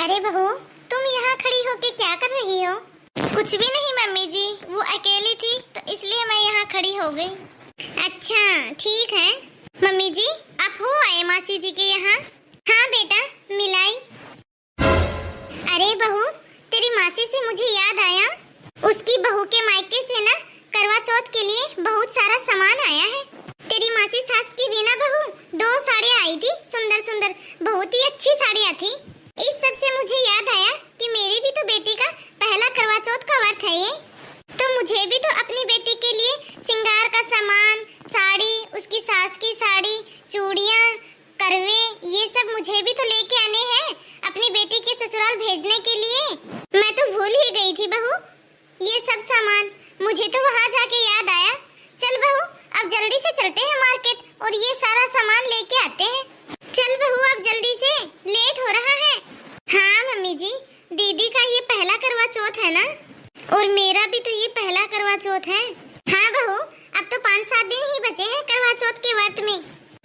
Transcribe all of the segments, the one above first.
अरे बहू, तुम यहाँ खड़ी होके क्या कर रही हो? कुछ भी नहीं मम्मी जी, वो अकेली थी तो इसलिए मैं यहाँ खड़ी हो गई। अच्छा ठीक है। मम्मी जी आप हो आए मासी जी के यहाँ? हाँ बेटा मिलाई। अरे बहू, तेरी मासी से मुझे याद आया, उसकी बहू के मायके से ना करवा चौथ के लिए बहुत सारा सामान आया है। तेरी मासी सास की भी ना बहू 2 साड़ियाँ आई थी, सुंदर सुंदर, बहुत ही अच्छी साड़ियाँ थी। इस सब से मुझे याद आया कि मेरी भी तो बेटी का पहला करवा चौथ का व्रत है ये, तो मुझे भी तो अपनी बेटी के लिए श्रृंगार का सामान, साड़ी, उसकी सास की साड़ी, चूड़ियाँ, करवे, ये सब मुझे भी तो लेके आने हैं अपनी बेटी के ससुराल भेजने के लिए। मैं तो भूल ही गई थी बहू ये सब सामान, मुझे तो वहाँ जाके याद आया। चल बहू अब जल्दी से चलते हैं मार्केट और ये सारा सामान लेके आते हैं। चल बहू अब जल्दी से, लेट हो रहा है। हाँ मम्मी जी, दीदी का ये पहला करवा चौथ है ना, और मेरा भी तो ये पहला करवा चौथ है। हाँ बहू, अब तो 5-7 दिन ही बचे हैं करवा चौथ के व्रत में।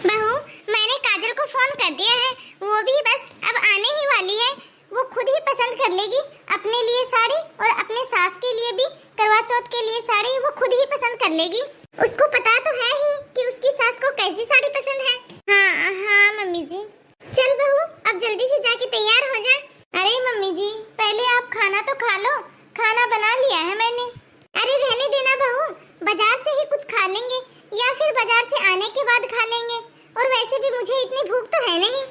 बहू मैंने काजल को फोन कर दिया है, वो भी बस अब आने ही वाली है। वो खुद ही पसंद कर लेगी अपने लिए साड़ी और अपने सास के लिए भी करवा चौथ के लिए साड़ी, वो खुद ही पसंद कर लेगी। उसको पता तो है ही कि उसकी सास को कैसी साड़ी पसंद है। हाँ हाँ मम्मी जी। चल बहू अब जल्दी से जाके तैयार हो जा। अरे मम्मी जी पहले आप खाना तो खा लो, खाना बना लिया है मैंने। अरे रहने देना बहू, बाजार से ही कुछ खा लेंगे या फिर बाजार से आने के बाद खा लेंगे। और वैसे भी मुझे इतनी भूख तो है नहीं।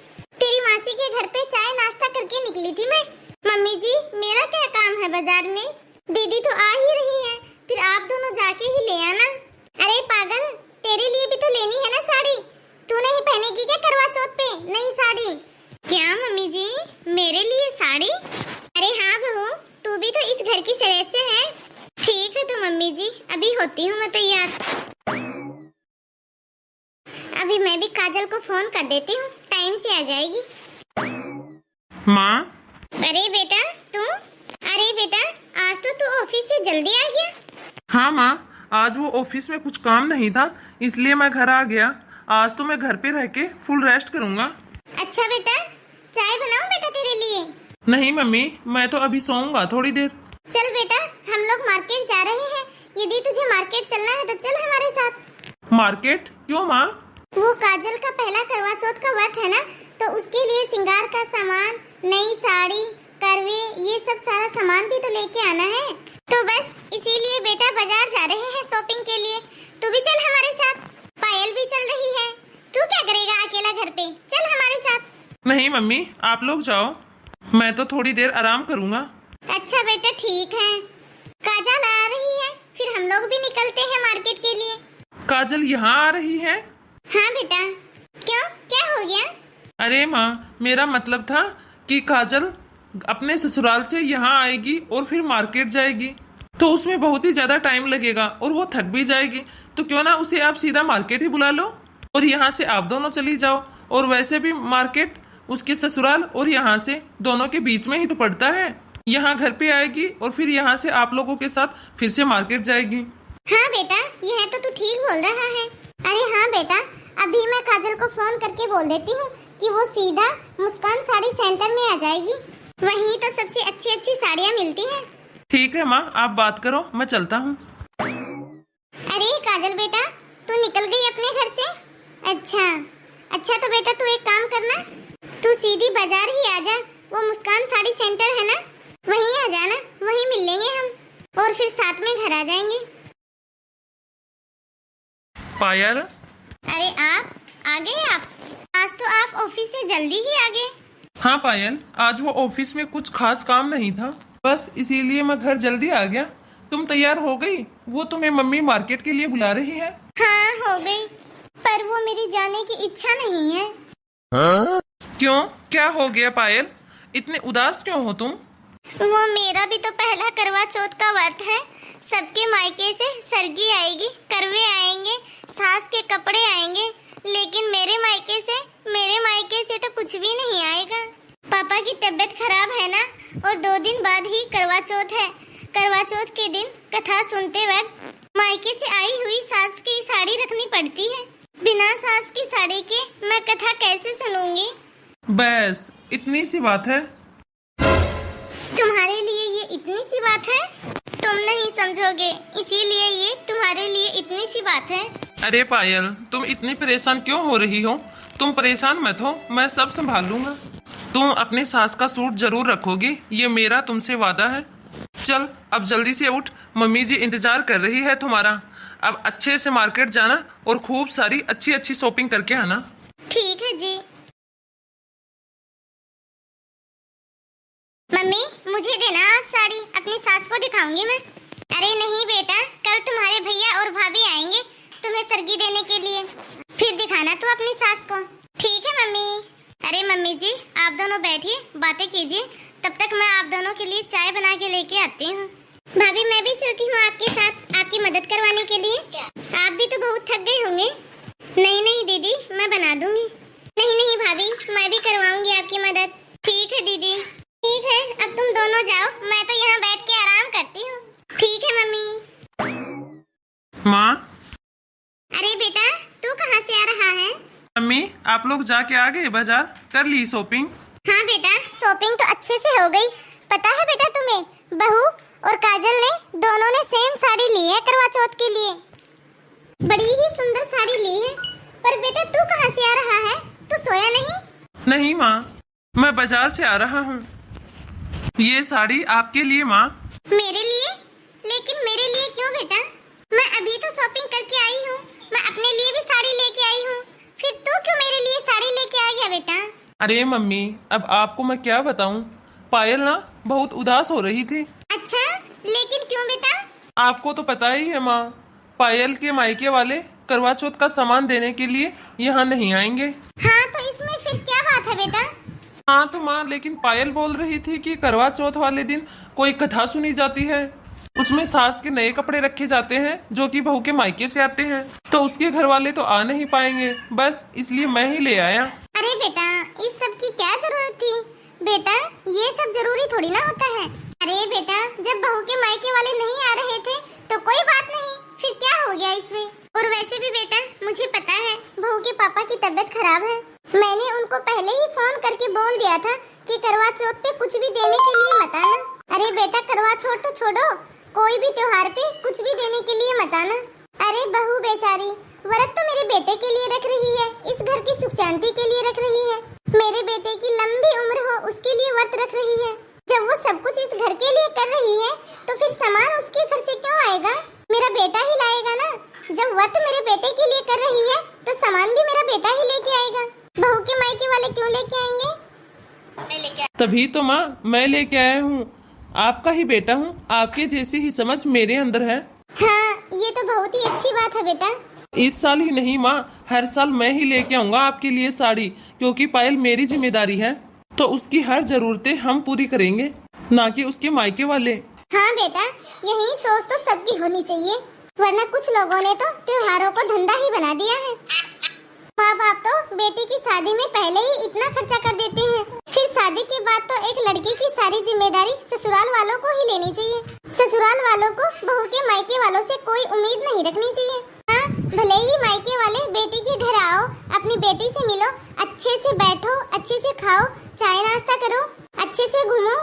तेरी मासी के घर पे चाय नाश्ता करके निकली थी मैं। मम्मी जी मेरा क्या काम है बाजार में, दीदी तो आ ही रही है, फिर आप दोनों जाके ही ले आना। अरे पागल, तेरे लिए भी तो लेनी है ना साड़ी, तू नहीं पहनेगी क्या करवा चौथ पे नई साड़ी? क्या मम्मी जी मेरे लिए साड़ी? अरे हाँ बहू, तू भी तो इस घर की सदस्य है। ठीक है तो मम्मी जी अभी होती हूँ मैं तैयार। अभी मैं भी काजल को फोन कर देती हूँ, टाइम से आ जाएगी। माँ। अरे बेटा तू, अरे बेटा आज तो तू ऑफिस से जल्दी आ गया। हाँ माँ, आज वो ऑफिस में कुछ काम नहीं था इसलिए मैं घर आ गया। आज तो मैं घर पे रह के फुल रेस्ट करूँगा। अच्छा बेटा, चाय बनाऊं बेटा तेरे लिए? नहीं मम्मी, मैं तो अभी सोऊंगा थोड़ी देर। चल बेटा हम लोग मार्केट जा रहे हैं, यदि तुझे मार्केट चलना है तो चल हमारे साथ। मार्केट क्यों माँ? वो काजल का पहला करवा चौथ का व्रत है ना, तो उसके लिए श्रृंगार का सामान, नई साड़ी, करवे, ये सब सारा सामान भी तो लेके आना है। तो बस इसीलिए बेटा बाजार जा रहे हैं शॉपिंग के लिए। तू भी चल हमारे साथ, पायल भी चल रही है। तू क्या करेगा अकेला घर पे, चल हमारे साथ। नहीं मम्मी आप लोग जाओ, मैं तो थोड़ी देर आराम करूँगा। अच्छा बेटा ठीक है। काजल आ रही है, फिर हम लोग भी निकलते हैं मार्केट के लिए। काजल यहाँ आ रही है? हाँ बेटा। क्यों, क्या हो गया? अरे माँ, मेरा मतलब था कि काजल अपने ससुराल से यहाँ आएगी और फिर मार्केट जाएगी, तो उसमें बहुत ही ज्यादा टाइम लगेगा और वो थक भी जाएगी। तो क्यों ना उसे आप सीधा मार्केट ही बुला लो और यहाँ से आप दोनों चली जाओ। और वैसे भी मार्केट उसके ससुराल और यहाँ से दोनों के बीच में ही तो पड़ता है। यहाँ घर पे आएगी और फिर यहाँ से आप लोगों के साथ फिर से मार्केट जाएगी। हाँ बेटा यह तो तू ठीक बोल रहा है। अरे हाँ बेटा, अभी मैं काजल को फोन करके बोल देती हूँ कि वो सीधा मुस्कान साड़ी सेंटर में आ जाएगी, वहीं तो सबसे अच्छी अच्छी साड़ियाँ मिलती हैं। ठीक है माँ, आप बात करो, मैं चलता हूँ। अरे काजल बेटा, तू निकल गई अपने घर से? अच्छा तो बेटा तू एक काम करना, तू सीधी बाजार ही आ जा। वो मुस्कान साड़ी सेंटर है ना, वहीं आ जाना, वहीं मिल लेंगे हम और फिर साथ में घर आ जाएंगे। पायल। अरे आप आ गए? आप आज तो आप ऑफिस से जल्दी ही आ गए। हाँ पायल, आज वो ऑफिस में कुछ खास काम नहीं था, बस इसीलिए मैं घर जल्दी आ गया। तुम तैयार हो गई? वो तुम्हें मम्मी मार्केट के लिए बुला रही है। हाँ हो गई, पर वो मेरी जाने की इच्छा नहीं है। क्यों, क्या हो गया पायल, इतने उदास क्यों हो तुम? वो मेरा भी तो पहला करवा चौथ का व्रत है। सबके मायके से सरगी आएगी, करवे आएंगे, सास के कपड़े आएंगे, लेकिन मेरे मायके से तो कुछ भी नहीं आएगा। पापा की तबीयत खराब है ना, और 2 दिन बाद ही करवा चौथ है। करवा चौथ के दिन कथा सुनते वक्त मायके से आई हुई सास की साड़ी रखनी पड़ती है। बिना सास की साड़ी के मैं कथा कैसे सुनूंगी? बस इतनी सी बात है। इतनी सी बात है? तुम नहीं समझोगे, इसीलिए ये तुम्हारे लिए इतनी सी बात है। अरे पायल, तुम इतनी परेशान क्यों हो रही हो? तुम परेशान मत हो, मैं सब संभाल लूंगा। तुम अपनी सास का सूट जरूर रखोगी, ये मेरा तुमसे वादा है। चल अब जल्दी से उठ, मम्मी जी इंतजार कर रही है तुम्हारा। अब अच्छे से मार्केट जाना और खूब सारी अच्छी अच्छी शॉपिंग करके आना। ठीक है जी। मम्मी मुझे देना आप साड़ी, अपनी सास को दिखाऊंगी मैं। अरे नहीं बेटा, कल तुम्हारे भैया और भाभी आएंगे तुम्हें सरगी देने के लिए, फिर दिखाना तू अपनी सास को। ठीक है मम्मी। अरे मम्मी जी आप दोनों बैठिए, बातें कीजिए, तब तक मैं आप दोनों के लिए चाय बना के लेके आती हूँ। भाभी मैं भी चलती हूँ आपके साथ, आपकी मदद करवाने के लिए। आप भी तो बहुत थक गए होंगे। नहीं नहीं दीदी, मैं बना दूंगी। नहीं नहीं भाभी, मैं भी करवाऊंगी आपकी मदद। ठीक है दीदी। ठीक है, अब तुम दोनों जाओ, मैं तो यहाँ बैठ के आराम करती हूँ। ठीक है मम्मी। माँ। अरे बेटा तू कहाँ से आ रहा है? मम्मी आप लोग जाके आ गए बाजार, कर ली शॉपिंग? हाँ बेटा, शॉपिंग तो अच्छे से हो गई। पता है बेटा तुम्हें, बहू और काजल ने दोनों ने सेम साड़ी ली है करवा चौथ के लिए। बड़ी ही सुंदर साड़ी ली है। पर बेटा तू कहाँ से आ रहा है? तू सोया नहीं? नहीं माँ, मैं बाजार से आ रहा हूँ। ये साड़ी आपके लिए माँ। मेरे लिए? लेकिन मेरे लिए क्यों बेटा? मैं अभी तो शॉपिंग करके आई हूँ, मैं अपने लिए भी साड़ी लेके आई हूँ, फिर तू क्यों मेरे लिए साड़ी लेके आ गया बेटा? अरे मम्मी अब आपको मैं क्या बताऊँ, पायल ना बहुत उदास हो रही थी। अच्छा, लेकिन क्यों बेटा? आपको तो पता ही है माँ, पायल के मायके वाले करवा चौथ का सामान देने के लिए यहाँ नहीं आएंगे। हाँ तो इसमें फिर क्या बात है बेटा? हाँ तो माँ, लेकिन पायल बोल रही थी कि करवा चौथ वाले दिन कोई कथा सुनी जाती है, उसमें सास के नए कपड़े रखे जाते हैं जो कि बहू के मायके से आते हैं, तो उसके घर वाले तो आ नहीं पाएंगे, बस इसलिए मैं ही ले आया। अरे बेटा इस सब की क्या जरूरत थी? बेटा ये सब जरूरी थोड़ी ना होता है। अरे बेटा जब बहू के मायके वाले नहीं आ रहे थे तो कोई बात नहीं, फिर क्या हो गया इसमें? और वैसे भी बेटा मुझे पता है बहू के पापा की तबीयत खराब है, मैंने उनको पहले ही फोन करके बोल दिया था कि करवा चौथ पे कुछ भी देने के लिए मत आना। अरे बेटा करवा चौथ तो छोड़ो, कोई भी त्योहार पे कुछ भी देने के लिए मत आना। अरे बहू बेचारी व्रत तो मेरे बेटे के लिए रख रही है, इस घर की सुख शांति के लिए रख रही है, मेरे बेटे की लंबी उम्र हो उसके लिए व्रत रख रही है। जब वो सब कुछ इस घर के लिए कर रही है तो फिर सामान उसके घर से क्यों आएगा? मेरा बेटा ही लाएगा ना। जब व्रत मेरे बेटे के लिए कर रही है तो सामान भी मेरा बेटा ही लेके आएगा, बहू के मायके वाले क्यों लेके आएंगे? मैं लेके तभी तो माँ मैं लेके आया हूँ, आपका ही बेटा हूँ, आपके जैसी ही समझ मेरे अंदर है। हाँ ये तो बहुत ही अच्छी बात है बेटा। इस साल ही नहीं माँ, हर साल मैं ही लेके आऊंगा आपके लिए साड़ी, क्योंकि पायल मेरी जिम्मेदारी है, तो उसकी हर जरूरतें हम पूरी करेंगे, ना कि उसके मायके वाले। हाँ बेटा यही सोच तो सबकी होनी चाहिए, वरना कुछ लोगों ने तो त्योहारों को धंधा ही बना दिया है। माँ बाप तो बेटी की शादी में पहले ही इतना खर्चा कर देते हैं, फिर शादी के बाद तो एक लड़की की सारी जिम्मेदारी ससुराल वालों को ही लेनी चाहिए। ससुराल वालों को बहू के मायके वालों से कोई उम्मीद नहीं रखनी चाहिए। हाँ भले ही मायके वाले बेटी के घर आओ, अपनी बेटी से मिलो, अच्छे से बैठो, अच्छे से खाओ, चाय नाश्ता करो, अच्छे से घूमो,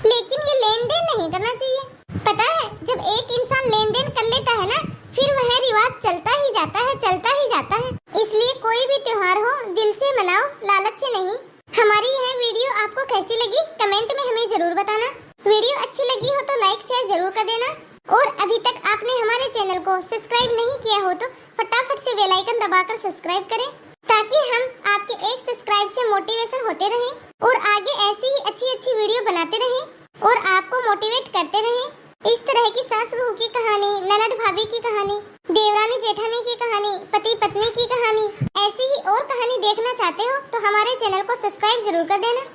लेकिन ये लेन देन नहीं करना चाहिए। पता है जब एक इंसान लेन देन कर लेता है ना, फिर वह रिवाज चलता ही जाता है, चलता ही जाता है। इसलिए कोई भी त्योहार हो दिल से मनाओ, लालच से नहीं। हमारी यह वीडियो आपको कैसी लगी कमेंट में हमें जरूर बताना। वीडियो अच्छी लगी हो तो लाइक शेयर जरूर कर देना, और अभी तक आपने हमारे चैनल को सब्सक्राइब नहीं किया हो तो फटाफट से बेल आइकन दबाकर सब्सक्राइब करें, ताकि हम आपके एक सब्सक्राइब से मोटिवेशन होते रहें और आगे ऐसी ही अच्छी अच्छी वीडियो बनाते रहें और आपको मोटिवेट करते रहें। इस तरह की सास बहू की कहानी, ननद भाभी की कहानी, देवरानी जेठानी की कहानी, पति पत्नी की कहानी, ऐसी ही और कहानी देखना चाहते हो तो हमारे चैनल को सब्सक्राइब जरूर कर देना।